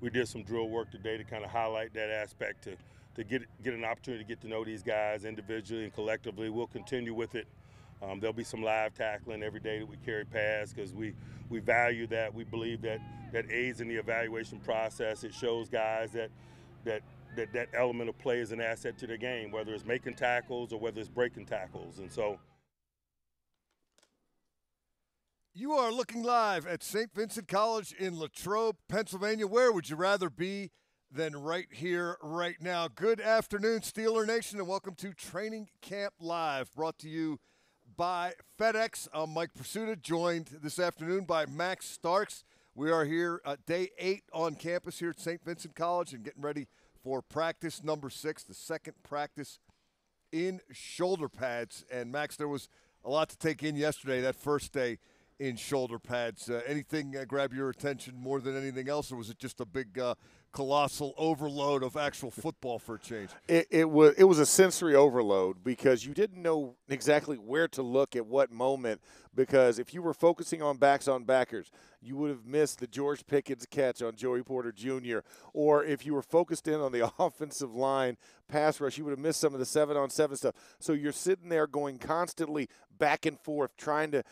we did some drill work today to kind of highlight that aspect to get an opportunity to get to know these guys individually and collectively. We'll continue with it. There'll be some live tackling every day that we carry pads because we value that. We believe that aids in the evaluation process. It shows guys that element of play is an asset to their game, whether it's making tackles or whether it's breaking tackles. And so you are looking live at St. Vincent College in Latrobe, Pennsylvania. Where would you rather be than right here, right now? Good afternoon, Steeler Nation, and welcome to Training Camp Live, brought to you by FedEx. I'm Mike Prisuta, joined this afternoon by Max Starks. We are here day 8 on campus here at St. Vincent College and getting ready for practice number 6, the second practice in shoulder pads. And, Max, there was a lot to take in yesterday, that first day in shoulder pads. Anything grab your attention more than anything else, or was it just a big colossal overload of actual football for a change? It was a sensory overload because you didn't know exactly where to look at what moment, because if you were focusing on backs on backers, you would have missed the George Pickens catch on Joey Porter Jr., or if you were focused in on the offensive line pass rush, you would have missed some of the 7-on-7 stuff. So you're sitting there going constantly back and forth, trying to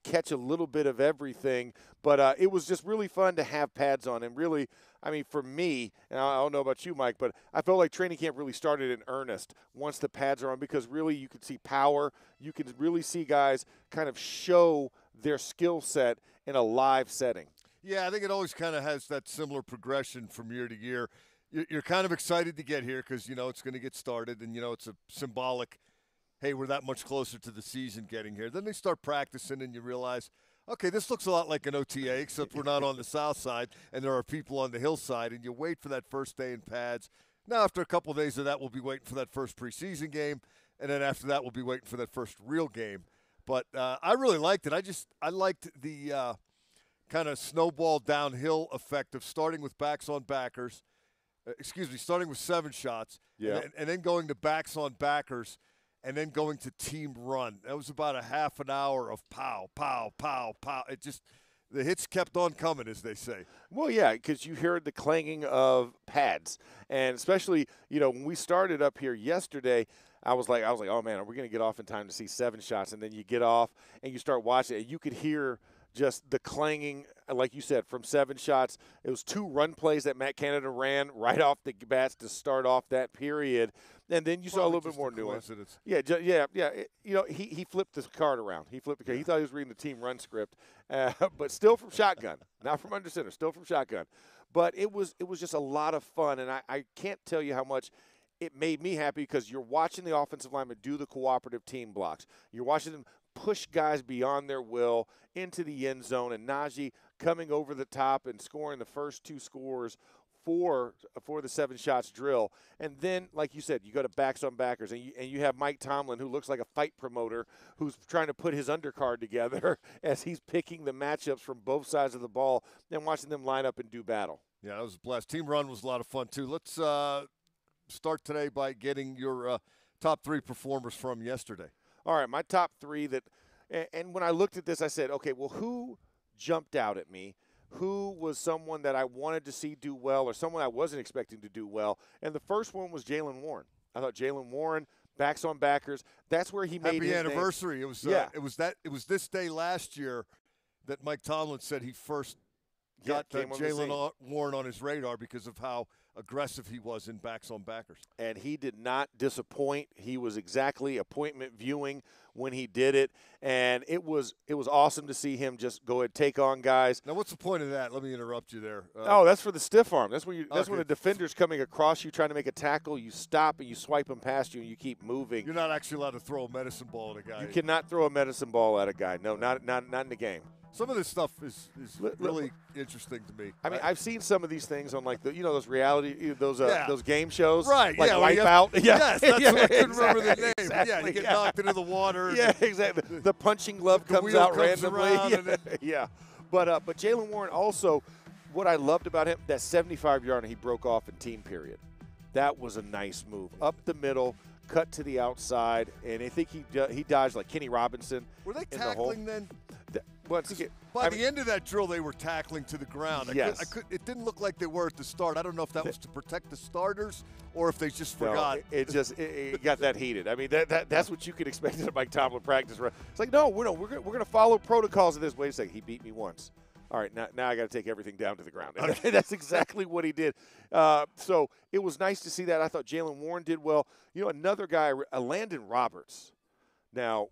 catch a little bit of everything. But it was just really fun to have pads on. And really, I mean, for me, and I don't know about you, Mike, but I felt like training camp really started in earnest once the pads are on, because really you could see power. You could really see guys kind of show their skill set in a live setting. Yeah, I think it always kind of has that similar progression from year to year. You're kind of excited to get here because, you know, it's going to get started, and, you know, it's a symbolic, hey, we're that much closer to the season getting here. Then they start practicing, and you realize, okay, this looks a lot like an OTA, except we're not on the south side, and there are people on the hillside, and you wait for that first day in pads. Now, after a couple of days of that, we'll be waiting for that first preseason game, and then after that, we'll be waiting for that first real game. But I really liked it. I liked the kind of snowball downhill effect of starting with backs on backers, starting with 7 shots, and then going to backs on backers, and then going to team run. That was about a half an hour of pow, pow, pow, pow. It just – the hits kept on coming, as they say. Well, yeah, because you heard the clanging of pads. And especially, you know, when we started up here yesterday, I was like, oh, man, are we going to get off in time to see 7 shots? And then you get off and you start watching it. You could hear just the clanging, like you said, from 7 shots. It was 2 run plays that Matt Canada ran right off the bats to start off that period. And then you saw a little bit more nuance. Yeah. You know, he flipped the card around. He flipped the card. He thought he was reading the team run script, but still from shotgun, not from under center, still from shotgun. But it was just a lot of fun, and I can't tell you how much it made me happy, because you're watching the offensive linemen do the cooperative team blocks. You're watching them push guys beyond their will into the end zone, and Najee coming over the top and scoring the first 2 scores for the 7 shots drill. And then, like you said, you go to backs on backers, and you have Mike Tomlin, who looks like a fight promoter, who's trying to put his undercard together as he's picking the matchups from both sides of the ball and watching them line up and do battle. Yeah, that was a blast. Team run was a lot of fun, too. Let's start today by getting your top 3 performers from yesterday. All right, my top 3 that – and when I looked at this, I said, okay, well, who jumped out at me? Who was someone that I wanted to see do well, or someone I wasn't expecting to do well? And the first one was Jaylen Warren. I thought Jaylen Warren, backs on backers, that's where he made his Happy anniversary. Name. It was this day last year that Mike Tomlin said he first got Jaylen Warren on his radar because of how aggressive he was in backs on backers. And he did not disappoint. He was exactly appointment viewing when he did it, and it was awesome to see him just go ahead take on guys. Now, what's the point of that? Let me interrupt you there. That's for the stiff arm. That's when when a defender's coming across you trying to make a tackle, you stop and you swipe him past you and you keep moving. You're not actually allowed to throw a medicine ball at a guy. You cannot throw a medicine ball at a guy. No, not in the game. Some of this stuff is really interesting to me. I mean, I've seen some of these things on, like, those reality, those game shows. Right, like Wipeout. Yes, that's what I couldn't remember the name. Exactly, yeah, you get knocked into the water. Yeah, exactly. The punching glove comes out randomly. Yeah. But Jaylen Warren also, what I loved about him, that 75-yarder he broke off in team period. That was a nice move. Up the middle, cut to the outside, and I think he dodged like Kenny Robinson. Were they tackling then? By the end of that drill, they were tackling to the ground. Yes. It didn't look like they were at the start. I don't know if that was to protect the starters or if they just forgot. No, it got that heated. I mean, that's what you could expect in a Mike Tomlin practice. It's like, no, we're going to follow protocols of this. Wait a second, he beat me once. All right, now I got to take everything down to the ground. Okay. That's exactly what he did. So it was nice to see that. I thought Jalen Warren did well. You know, another guy, Landon Roberts. Now,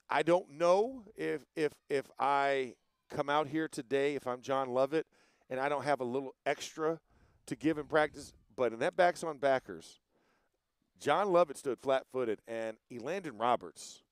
I don't know if I come out here today, if I'm John Lovett, and I don't have a little extra to give in practice, but in that backs on backers, John Lovett stood flat-footed, and Landon Roberts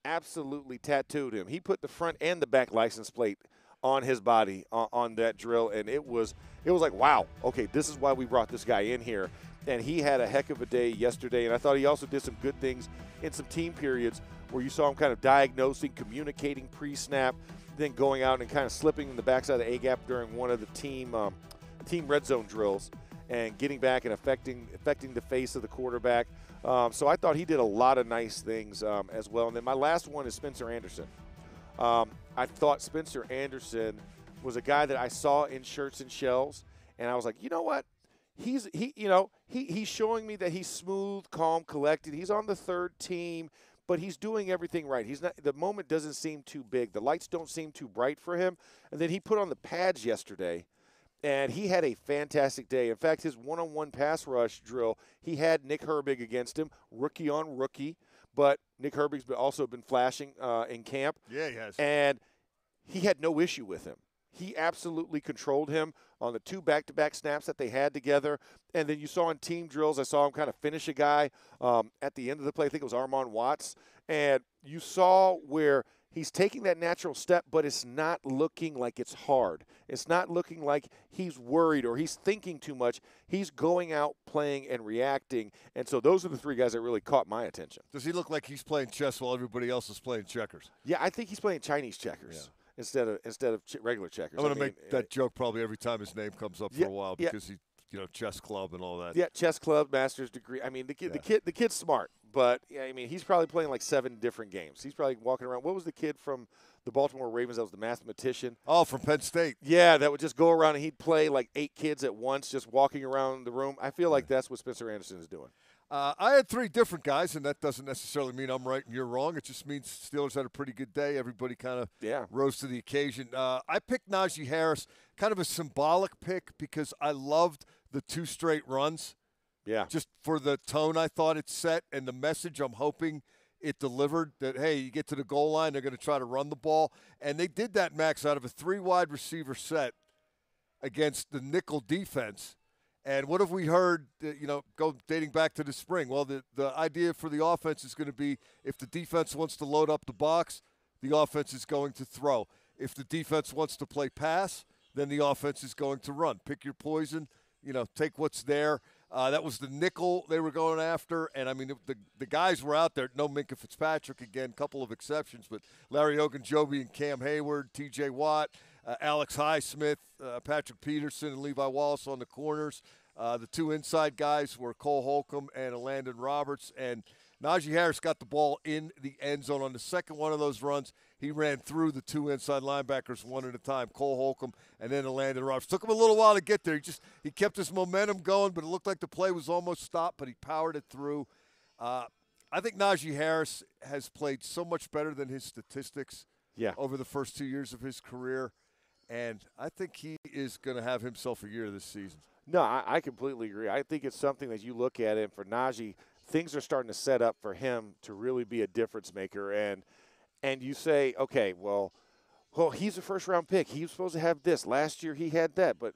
absolutely tattooed him. He put the front and the back license plate on his body on that drill, and it was like, wow, okay, this is why we brought this guy in here. And he had a heck of a day yesterday, and I thought he also did some good things in some team periods where you saw him kind of diagnosing, communicating pre-snap, then going out and kind of slipping in the backside of the A-gap during one of the team red zone drills and getting back and affecting the face of the quarterback. So I thought he did a lot of nice things as well. And then my last one is Spencer Anderson. I thought Spencer Anderson was a guy that I saw in shirts and shells, and I was like, you know what? He's showing me that he's smooth, calm, collected. He's on the third team, but he's doing everything right. The moment doesn't seem too big. The lights don't seem too bright for him. And then he put on the pads yesterday, and he had a fantastic day. In fact, his one-on-one pass rush drill, he had Nick Herbig against him, rookie on rookie. But Nick Herbig's also been flashing in camp. Yeah, he has. And he had no issue with him. He absolutely controlled him on the 2 back-to-back snaps that they had together. And then you saw in team drills, I saw him kind of finish a guy at the end of the play. I think it was Armon Watts. And you saw where he's taking that natural step, but it's not looking like it's hard. It's not looking like he's worried or he's thinking too much. He's going out, playing, and reacting. And so those are the 3 guys that really caught my attention. Does he look like he's playing chess while everybody else is playing checkers? Yeah, I think he's playing Chinese checkers instead of regular checkers. I'm going to make that joke probably every time his name comes up for a while because he, chess club and all that. Yeah, chess club, master's degree. I mean, the kid's smart, but I mean, he's probably playing like 7 different games. He's probably walking around. What was the kid from the Baltimore Ravens that was the mathematician? Oh, from Penn State. Yeah, that would just go around and he'd play like 8 kids at once, just walking around the room. I feel like that's what Spencer Anderson is doing. I had 3 different guys, and that doesn't necessarily mean I'm right and you're wrong. It just means Steelers had a pretty good day. Everybody kind of rose to the occasion. I picked Najee Harris, kind of a symbolic pick because I loved the 2 straight runs. Yeah. Just for the tone I thought it set and the message I'm hoping it delivered that, hey, you get to the goal line, they're going to try to run the ball. And they did that, Max, out of a 3 wide receiver set against the nickel defense. And what have we heard, go dating back to the spring? Well, the idea for the offense is going to be if the defense wants to load up the box, the offense is going to throw. If the defense wants to play pass, then the offense is going to run. Pick your poison, take what's there. That was the nickel they were going after. And, I mean, the guys were out there. No Minkah Fitzpatrick, again, couple of exceptions. But Larry Ogunjobi and Cam Hayward, T.J. Watt, Alex Highsmith, Patrick Peterson, and Levi Wallace on the corners. The 2 inside guys were Cole Holcomb and Landon Roberts. And Najee Harris got the ball in the end zone. On the second one of those runs, he ran through the 2 inside linebackers one at a time, Cole Holcomb and then Landon Roberts. Took him a little while to get there. He kept his momentum going, but it looked like the play was almost stopped, but he powered it through. I think Najee Harris has played so much better than his statistics over the first 2 years of his career. And I think he is going to have himself a year this season. No, I completely agree. I think it's something that you look at it for Najee, things are starting to set up for him to really be a difference maker. And you say, okay, well, he's a first-round pick. He was supposed to have this. Last year he had that. But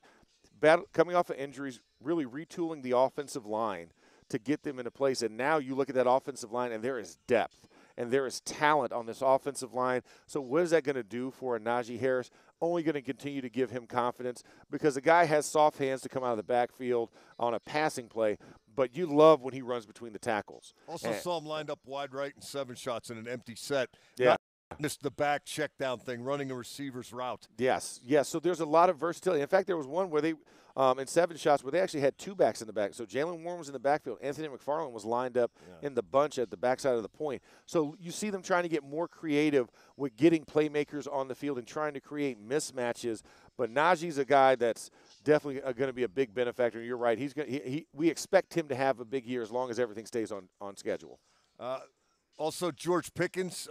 coming off of injuries, really retooling the offensive line to get them into place. And now you look at that offensive line, and there is depth. And there is talent on this offensive line. So what is that going to do for a Najee Harris? Only going to continue to give him confidence because the guy has soft hands to come out of the backfield on a passing play, but you love when he runs between the tackles. Also saw him lined up wide right in 7 shots in an empty set. Yeah. Not just the back check down thing, running a receiver's route. Yes. So there's a lot of versatility. In fact, there was one where and 7 shots where they actually had 2 backs in the back. So Jalen Warren was in the backfield. Anthony McFarland was lined up in the bunch at the backside of the point. So you see them trying to get more creative with getting playmakers on the field and trying to create mismatches. But Najee's a guy that's definitely going to be a big benefactor. You're right. We expect him to have a big year as long as everything stays on schedule. Also, George Pickens,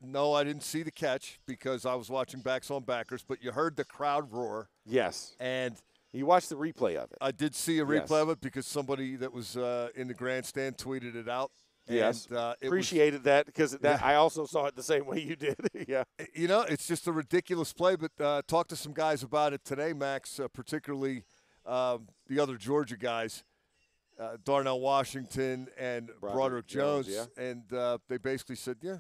no, I didn't see the catch because I was watching Backs on Backers, but you heard the crowd roar. Yes. And you watched the replay of it. I did see a replay of it because somebody that was in the grandstand tweeted it out. Yes. And, appreciated that because I also saw it the same way you did. Yeah. You know, it's just a ridiculous play, but talk to some guys about it today, Max, particularly the other Georgia guys. Darnell Washington and Broderick Jones, and they basically said, it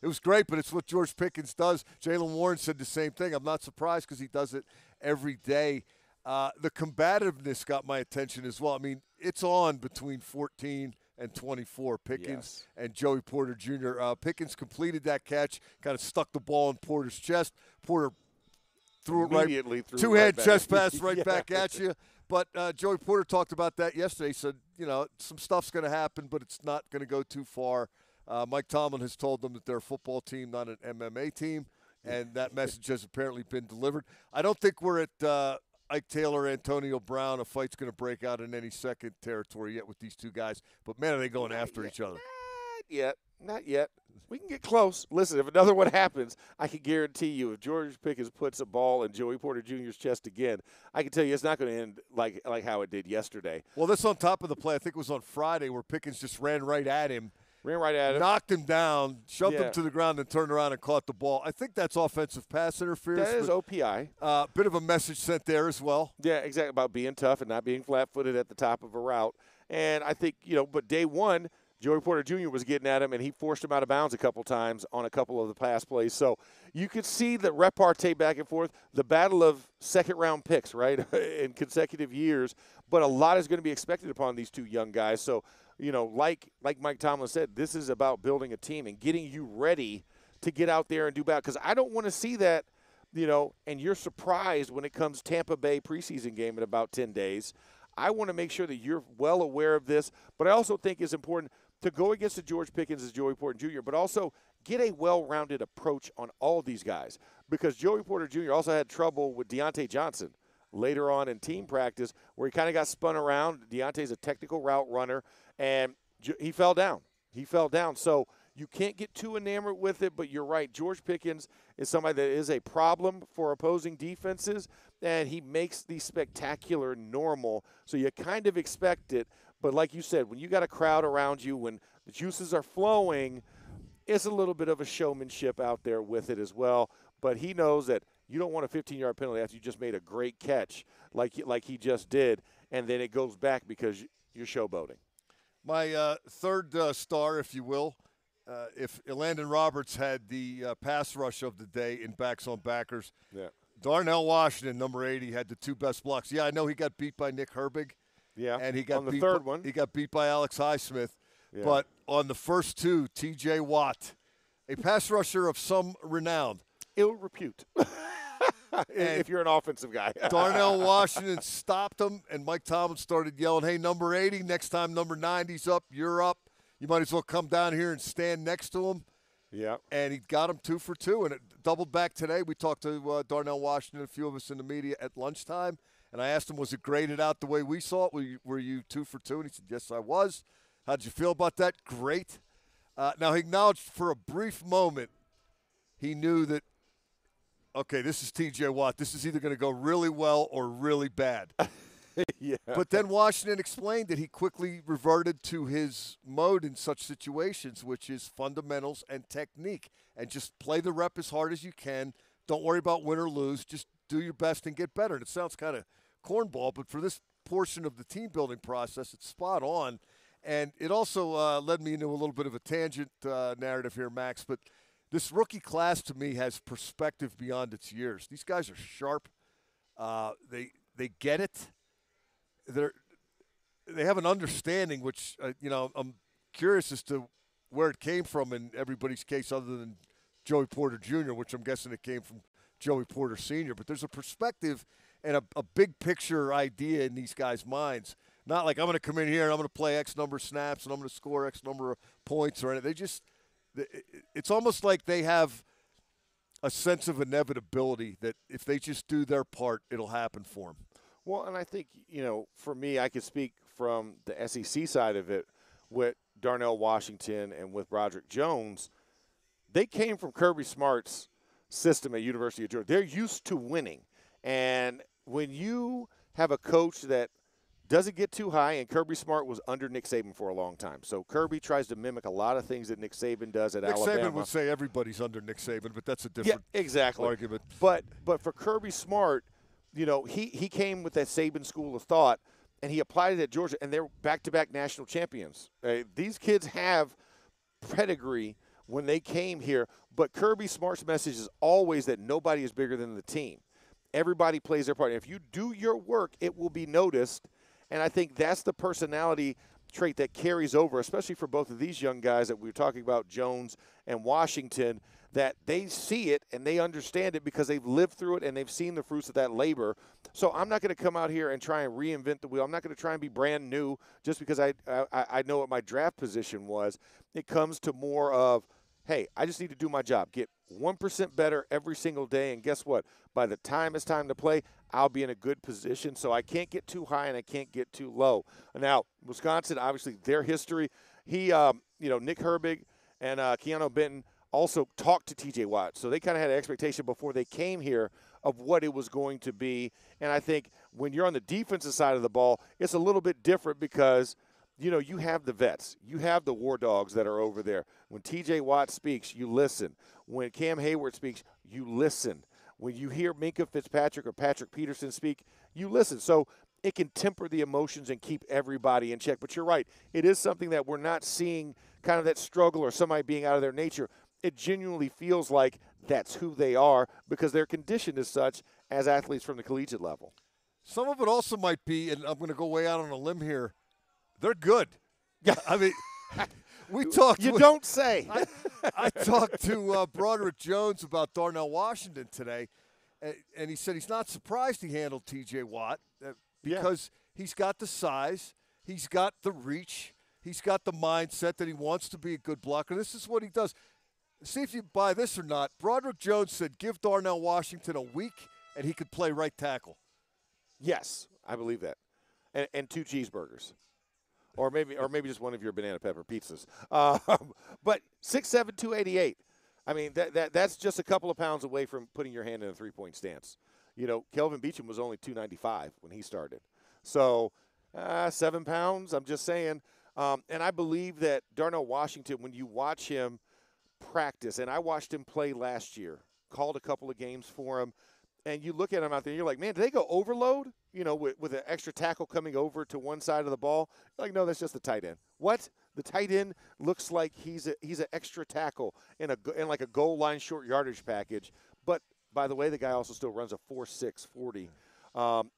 was great, but it's what George Pickens does. Jalen Warren said the same thing. I'm not surprised because he does it every day. The combativeness got my attention as well. I mean, it's on between 14 and 24, Pickens and Joey Porter Jr. Pickens completed that catch, kind of stuck the ball in Porter's chest. Porter threw it right, two-hand chest pass right back at you. But Joey Porter talked about that yesterday. He said, some stuff's going to happen, but it's not going to go too far. Mike Tomlin has told them that they're a football team, not an MMA team, and that message has apparently been delivered. I don't think we're at Ike Taylor, Antonio Brown. A fight's going to break out in any second territory yet with these two guys. But, man, are they going after each other? Not yet. We can get close. Listen, if another one happens, I can guarantee you if George Pickens puts a ball in Joey Porter Jr.'s chest again, I can tell you it's not going to end like how it did yesterday. Well, that's on top of the play. I think it was on Friday where Pickens just ran right at him. Knocked him down, shoved him to the ground, and turned around and caught the ball. I think that's offensive pass interference. That is OPI. Bit of a message sent there as well. Yeah, exactly, about being tough and not being flat-footed at the top of a route. And I think, but day one, Joey Porter Jr. was getting at him, and he forced him out of bounds a couple times on a couple of the pass plays. So you could see the repartee back and forth, the battle of second-round picks, right, in consecutive years. But a lot is going to be expected upon these two young guys. So, like Mike Tomlin said, this is about building a team and getting you ready to get out there and do battle. Because I don't want to see that, and you're surprised when it comes Tampa Bay preseason game in about 10 days. I want to make sure that you're well aware of this. But I also think it's important to go against the George Pickens as Joey Porter Jr., but also get a well-rounded approach on all these guys. Because Joey Porter Jr. also had trouble with Deontay Johnson later on in team practice where he kind of got spun around. Deontay's a technical route runner, and he fell down. So you can't get too enamored with it, but you're right. George Pickens is somebody that is a problem for opposing defenses, and he makes the spectacular normal. So you kind of expect it. But like you said, when you got a crowd around you, when the juices are flowing, it's a little bit of a showmanship out there with it as well. But he knows that you don't want a 15-yard penalty after you just made a great catch like he just did, and then it goes back because you're showboating. My third star, if you will, if Elandon Roberts had the pass rush of the day in Backs on Backers, Darnell Washington, number 80, had the two best blocks. Yeah, I know he got beat by Nick Herbig. Yeah, and he got on the beat third one. He got beat by Alex Highsmith. Yeah. But on the first two, T.J. Watt, a pass rusher of some renown. Ill repute. If you're an offensive guy. Darnell Washington stopped him, and Mike Tomlin started yelling, hey, number 80, next time number 90's up, you're up. You might as well come down here and stand next to him. Yeah. And he got him 2 for 2, and it doubled back today. We talked to Darnell Washington, a few of us in the media at lunchtime. And I asked him, was it graded out the way we saw it? Were you 2 for 2? And he said, yes, I was. How'd you feel about that? Great. Now, he acknowledged for a brief moment he knew that, okay, this is T.J. Watt. This is either going to go really well or really bad. Yeah. But then Washington explained that he quickly reverted to his mode in such situations, which is fundamentals and technique. And just play the rep as hard as you can. Don't worry about win or lose. Just do your best and get better. And it sounds kind of cornball, but for this portion of the team-building process, it's spot on. And it also led me into a little bit of a tangent narrative here, Max, but this rookie class to me has perspective beyond its years. These guys are sharp. They get it. They have an understanding, which, I'm curious as to where it came from in everybody's case other than Joey Porter Jr., which I'm guessing it came from Joey Porter Sr., but there's a perspective and a big picture idea in these guys' minds. Not like I'm going to come in here and I'm going to play X number of snaps and I'm going to score X number of points or anything. It's almost like they have a sense of inevitability that if they just do their part, it'll happen for them. Well, and I think, for me, I could speak from the SEC side of it with Darnell Washington and with Broderick Jones. They came from Kirby Smart's system at University of Georgia. They're used to winning. And when you have a coach that doesn't get too high, and Kirby Smart was under Nick Saban for a long time. So Kirby tries to mimic a lot of things that Nick Saban does at Alabama. Nick Saban would say everybody's under Nick Saban, but that's a different argument. But for Kirby Smart, he came with that Saban school of thought, and he applied it at Georgia, and they're back-to-back national champions. These kids have pedigree when they came here, but Kirby Smart's message is always that nobody is bigger than the team. Everybody plays their part. And if you do your work, it will be noticed. And I think that's the personality trait that carries over, especially for both of these young guys that we were talking about, Jones and Washington, that they see it and they understand it because they've lived through it and they've seen the fruits of that labor. So I'm not going to come out here and try and reinvent the wheel. I'm not going to try and be brand new just because I know what my draft position was. It comes to more of, hey, I just need to do my job, get 1% better every single day, and guess what? By the time it's time to play, I'll be in a good position, so I can't get too high and I can't get too low. Now, Wisconsin, obviously, their history, Nick Herbig and Keanu Benton also talked to T.J. Watt, so they kind of had an expectation before they came here of what it was going to be. And I think when you're on the defensive side of the ball, it's a little bit different because – you have the vets. You have the war dogs that are over there. When T.J. Watt speaks, you listen. When Cam Hayward speaks, you listen. When you hear Minkah Fitzpatrick or Patrick Peterson speak, you listen. So it can temper the emotions and keep everybody in check. But you're right. It is something that we're not seeing kind of that struggle or somebody being out of their nature. It genuinely feels like that's who they are because they're conditioned as such as athletes from the collegiate level. Some of it also might be, and I'm going to go way out on a limb here, they're good. Yeah, I mean, we talked. You don't say. I talked to Broderick Jones about Darnell Washington today, and he said he's not surprised he handled T.J. Watt because he's got the size, he's got the reach, he's got the mindset that he wants to be a good blocker. This is what he does. See if you buy this or not. Broderick Jones said give Darnell Washington a week, and he could play right tackle. Yes, I believe that, and 2 cheeseburgers. Or maybe just one of your banana pepper pizzas. But 6'7", 288. I mean, that's just a couple of pounds away from putting your hand in a three-point stance. Kelvin Beachum was only 295 when he started. So 7 pounds, I'm just saying. And I believe that Darnell Washington, when you watch him practice, and I watched him play last year, called a couple of games for him, and you look at him out there, and you're like, man, did they go overload? With an extra tackle coming over to one side of the ball. You're like, no, that's just the tight end. What? The tight end looks like he's an extra tackle in like a goal line short yardage package. But by the way, the guy also still runs a 4.6 40.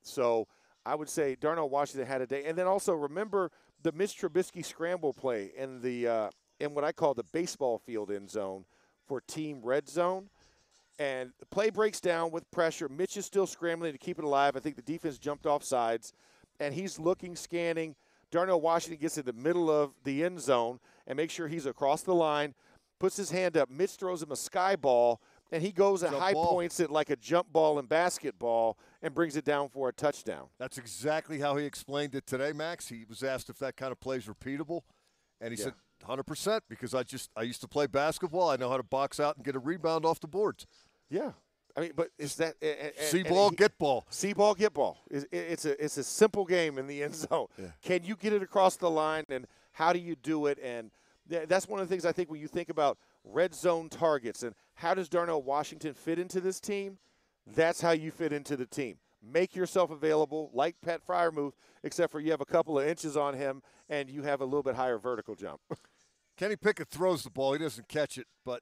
So I would say Darnell Washington had a day. And then also remember the Mitch Trubisky scramble play in what I call the baseball field end zone for team red zone. And the play breaks down with pressure. Mitch is still scrambling to keep it alive. I think the defense jumped off sides. And he's looking, scanning. Darnell Washington gets in the middle of the end zone and makes sure he's across the line, puts his hand up. Mitch throws him a sky ball, and he goes at high points it like a jump ball in basketball and brings it down for a touchdown. That's exactly how he explained it today, Max. He was asked if that kind of play is repeatable, and he said 100% because I used to play basketball. I know how to box out and get a rebound off the boards. Yeah. I mean, but is that see ball, get ball. See ball, get ball. It's a simple game in the end zone. Yeah. Can you get it across the line, and how do you do it? And that's one of the things I think when you think about red zone targets and how does Darnell Washington fit into this team, that's how you fit into the team. Make yourself available like Pat Fryermuth, except for you have a couple of inches on him and you have a little bit higher vertical jump. Kenny Pickett throws the ball. He doesn't catch it, but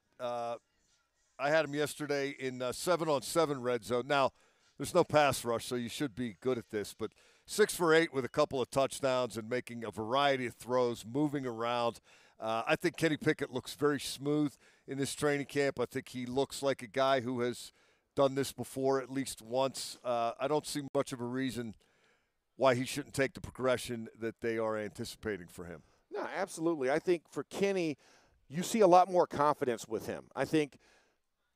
I had him yesterday in 7-on-7 red zone. Now, there's no pass rush, so you should be good at this. But 6 for 8 with a couple of touchdowns and making a variety of throws, moving around. I think Kenny Pickett looks very smooth in this training camp. I think he looks like a guy who has done this before at least once. I don't see much of a reason why he shouldn't take the progression that they are anticipating for him. No, absolutely. I think for Kenny, you see a lot more confidence with him. I think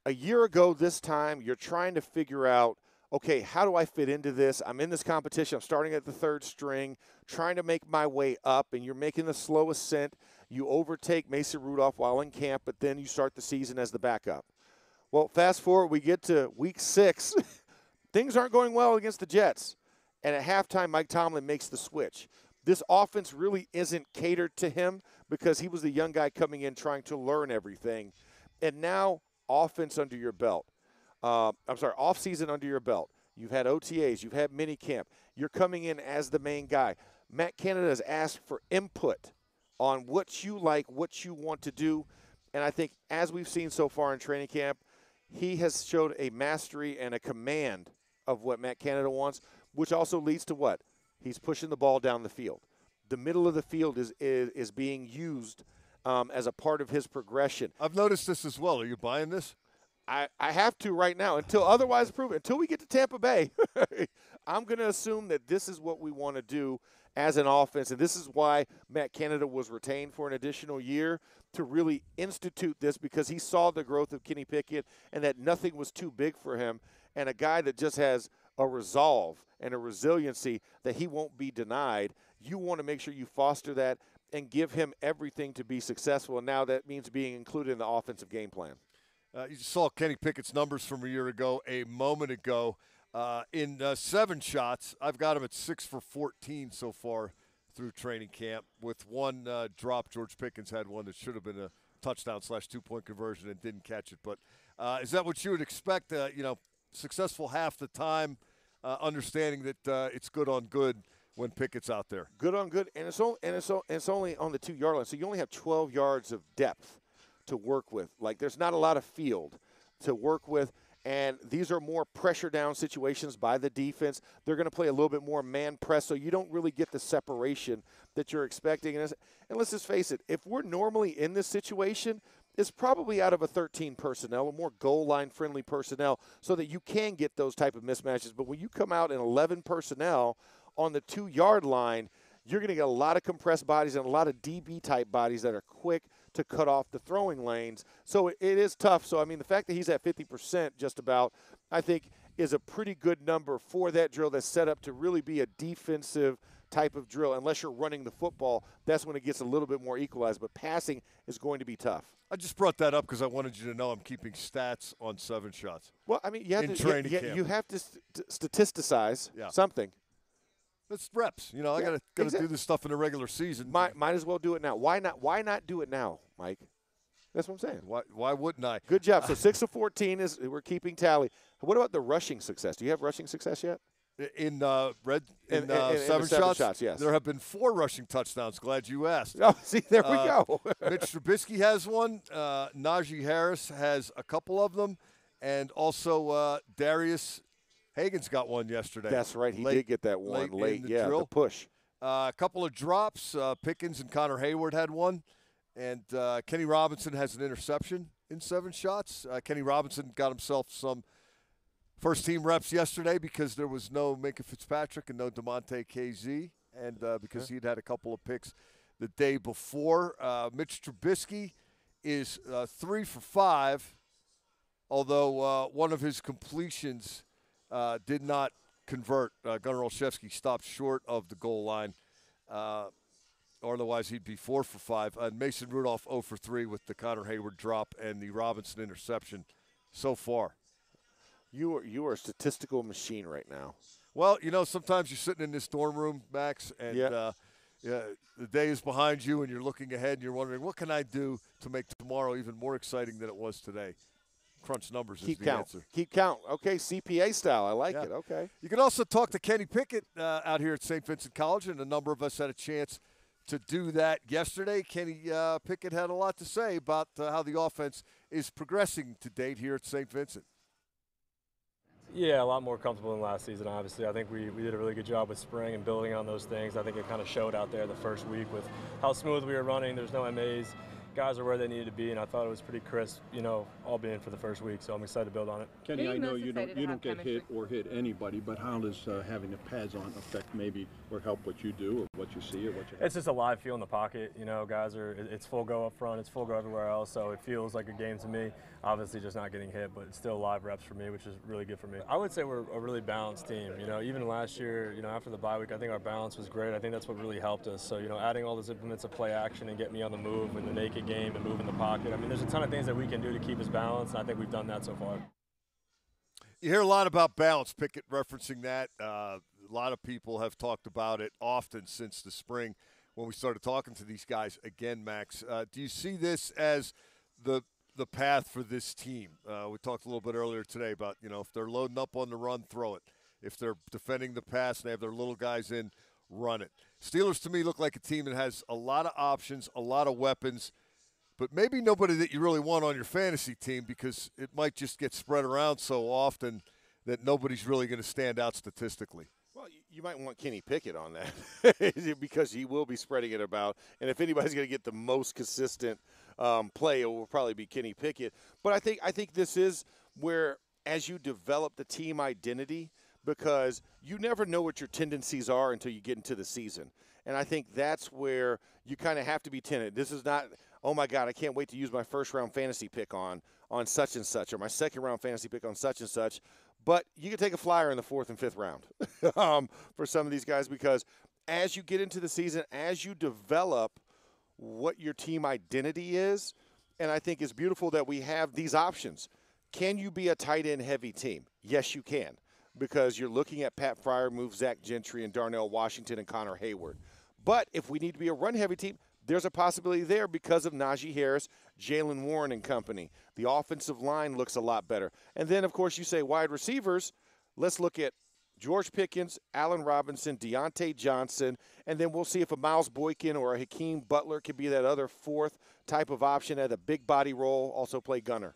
a year ago this time, you're trying to figure out, okay, how do I fit into this? I'm in this competition. I'm starting at the third string, trying to make my way up, and you're making the slow ascent. You overtake Mason Rudolph while in camp, but then you start the season as the backup. Well, fast forward, we get to week 6. Things aren't going well against the Jets. And at halftime, Mike Tomlin makes the switch. This offense really isn't catered to him because he was the young guy coming in trying to learn everything. And now, offense under your belt. Off-season under your belt. You've had OTAs. You've had minicamp. You're coming in as the main guy. Matt Canada has asked for input on what you like, what you want to do. And I think as we've seen so far in training camp, he has showed a mastery and a command of what Matt Canada wants, which also leads to what? He's pushing the ball down the field. The middle of the field is being used as a part of his progression. I've noticed this as well. Are you buying this? I have to right now until otherwise proven. Until we get to Tampa Bay, I'm going to assume that this is what we want to do as an offense, and this is why Matt Canada was retained for an additional year to really institute this, because he saw the growth of Kenny Pickett and that nothing was too big for him, and a guy that just has a resolve and a resiliency that he won't be denied. You want to make sure you foster that and give him everything to be successful, and now that means being included in the offensive game plan. You saw Kenny Pickett's numbers from a year ago, a moment ago. In 7 shots, I've got him at 6 for 14 so far through training camp, with one drop. George Pickens had one that should have been a touchdown / 2-point conversion and didn't catch it. But is that what you would expect? Successful half the time, understanding that it's good on good when Pickett's out there. Good on good, and it's only on the 2-yard line, so you only have 12 yards of depth to work with. Like, there's not a lot of field to work with, and these are more pressure down situations by the defense. They're going to play a little bit more man press, so you don't really get the separation that you're expecting. And let's just face it, if we're normally in this situation, it's probably out of a 13 personnel, a more goal line friendly personnel, so that you can get those type of mismatches. But when you come out in 11 personnel on the 2-yard line, you're going to get a lot of compressed bodies and a lot of DB type bodies that are quick to cut off the throwing lanes. So it is tough. So, I mean, the fact that he's at 50% just about, I think, is a pretty good number for that drill that's set up to really be a defensive type of drill. Unless you're running the football, that's when it gets a little bit more equalized. But passing is going to be tough. I just brought that up because I wanted you to know I'm keeping stats on 7 shots. Well, I mean, you have you have to statisticize something. It's reps. I got to do this stuff in the regular season. Might as well do it now. Why not do it now, Mike? That's what I'm saying. Why wouldn't I? Good job. So 6 of 14 is we're keeping tally. What about the rushing success? Do you have rushing success yet? In 7 shots, yes. There have been 4 rushing touchdowns. Glad you asked. Oh, see, there we go. Mitch Trubisky has one. Najee Harris has a couple of them. And also Darius Hagen's got one yesterday. That's right. He did get that one late. Yeah, drill. The push. A couple of drops. Pickens and Connor Hayward had one. And Kenny Robinson has an interception in 7 shots. Kenny Robinson got himself some first-team reps yesterday because there was no Minka Fitzpatrick and no DeMonte KZ, and because he'd had a couple of picks the day before. Mitch Trubisky is 3 for 5, although one of his completions did not convert. Gunnar Olszewski stopped short of the goal line. Otherwise, he'd be 4 for 5. Mason Rudolph 0 for 3 with the Connor Hayward drop and the Robinson interception so far. You are a statistical machine right now. Well, sometimes you're sitting in this dorm room, Max, and the day is behind you, and you're looking ahead, and you're wondering, what can I do to make tomorrow even more exciting than it was today? Crunch numbers is the answer. Keep count. Okay, CPA style. I like it. Okay. You can also talk to Kenny Pickett out here at St. Vincent College, and a number of us had a chance to do that yesterday. Kenny Pickett had a lot to say about how the offense is progressing to date here at St. Vincent. Yeah, a lot more comfortable than last season, obviously. I think we did a really good job with spring and building on those things. I think it kind of showed out there the first week with how smooth we were running. There's no MAs. guys are where they needed to be, and I thought it was pretty crisp, all being for the first week. So I'm excited to build on it. Kenny, I know you don't get hit or hit anybody, but how does having the pads on affect maybe or help what you do or what you see or what you have? It's just a live feel in the pocket. Guys it's full go up front, it's full go everywhere else, so it feels like a game to me. Obviously just not getting hit, but it's still live reps for me, which is really good for me. I would say we're a really balanced team. Even last year, after the bye week, I think our balance was great. I think that's what really helped us. So, adding all those implements of play action and get me on the move in the naked game and move in the pocket. I mean, there's a ton of things that we can do to keep us balanced, and I think we've done that so far. You hear a lot about balance, Pickett referencing that. A lot of people have talked about it often since the spring when we started talking to these guys again, Max. Do you see this as the path for this team? We talked a little bit earlier today about, if they're loading up on the run, throw it. If they're defending the pass and they have their little guys in, run it. Steelers, to me, look like a team that has a lot of options, a lot of weapons, but maybe nobody that you really want on your fantasy team because it might just get spread around so often that nobody's really going to stand out statistically. Well, you might want Kenny Pickett on that because he will be spreading it about. And if anybody's going to get the most consistent play, it will probably be Kenny Pickett. But I think this is where, as you develop the team identity, because you never know what your tendencies are until you get into the season. And I think that's where you kind of have to be timid. This is not, oh, my God, I can't wait to use my first-round fantasy pick on such and such or my second-round fantasy pick on such and such. But you can take a flyer in the 4th and 5th round for some of these guys because as you get into the season, as you develop what your team identity is, and I think it's beautiful that we have these options. Can you be a tight end heavy team? Yes, you can, because you're looking at Pat Fryer move Zach Gentry and Darnell Washington and Connor Hayward. But if we need to be a run heavy team, there's a possibility there because of Najee Harris, Jalen Warren and company. The offensive line looks a lot better. And then, of course, you say wide receivers. Let's look at George Pickens, Allen Robinson, Deontay Johnson, and then we'll see if a Miles Boykin or a Hakeem Butler could be that other fourth type of option at a big body role, also play gunner.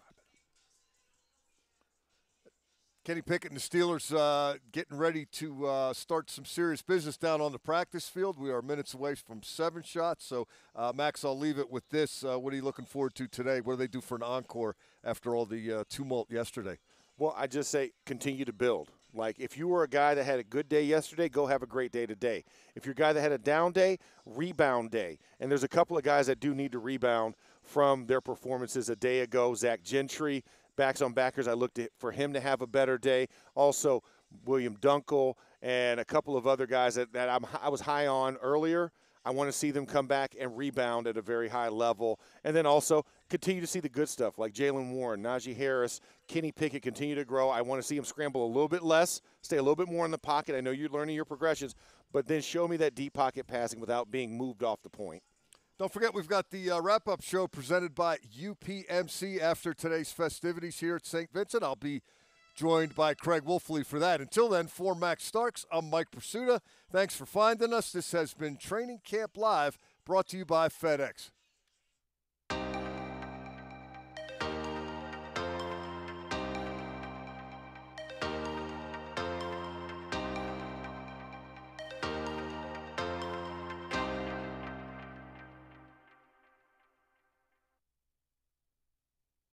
Kenny Pickett and the Steelers getting ready to start some serious business down on the practice field. We are minutes away from 7 shots. So, Max, I'll leave it with this. What are you looking forward to today? What do they do for an encore after all the tumult yesterday? Well, I just say continue to build. Like, if you were a guy that had a good day yesterday, go have a great day today. If you're a guy that had a down day, rebound day. And there's a couple of guys that do need to rebound from their performances a day ago. Zach Gentry, backs on backers, I looked for him to have a better day. Also, William Dunkel and a couple of other guys that I was high on earlier. I want to see them come back and rebound at a very high level. And then also continue to see the good stuff like Jalen Warren, Najee Harris, Kenny Pickett continue to grow. I want to see him scramble a little bit less, stay a little bit more in the pocket. I know you're learning your progressions, but then show me that deep pocket passing without being moved off the point. Don't forget, we've got the wrap-up show presented by UPMC after today's festivities here at St. Vincent. I'll be joined by Craig Wolfley for that. Until then, for Max Starks, I'm Mike Prisuta. Thanks for finding us. This has been Training Camp Live, brought to you by FedEx.